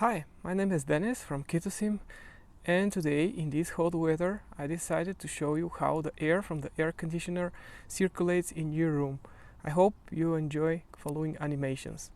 Hi, my name is Dennis from Kitosim, and today in this hot weather I decided to show you how the air from the air conditioner circulates in your room. I hope you enjoy following animations.